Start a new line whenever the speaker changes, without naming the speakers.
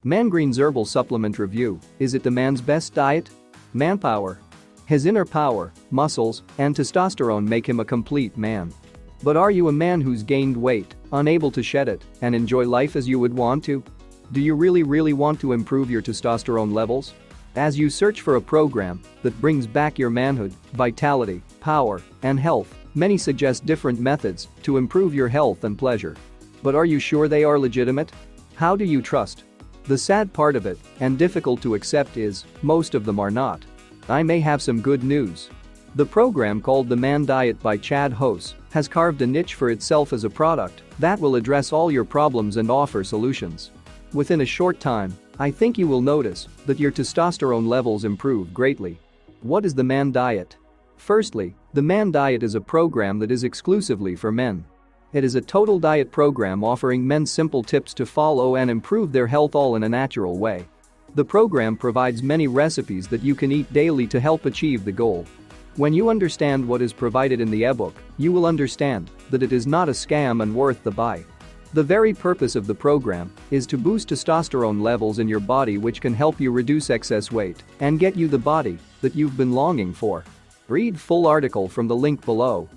Mangreen's herbal supplement review. Is it the man's best diet? Manpower. His inner power, muscles, and testosterone make him a complete man. But are you a man who's gained weight, unable to shed it, and enjoy life as you would want to? Do you really want to improve your testosterone levels? As you search for a program that brings back your manhood, vitality, power, and health, many suggest different methods to improve your health and pleasure. But are you sure they are legitimate? How do you trust? The sad part of it, and difficult to accept, is most of them are not. I may have some good news. The program called The Man Diet by Chad Hose has carved a niche for itself as a product that will address all your problems and offer solutions. Within a short time, I think you will notice that your testosterone levels improve greatly. What is the Man Diet? Firstly, the Man Diet is a program that is exclusively for men. It is a total diet program offering men simple tips to follow and improve their health all in a natural way. The program provides many recipes that you can eat daily to help achieve the goal. When you understand what is provided in the ebook, you will understand that it is not a scam and worth the buy. The very purpose of the program is to boost testosterone levels in your body, which can help you reduce excess weight and get you the body that you've been longing for. Read full article from the link below.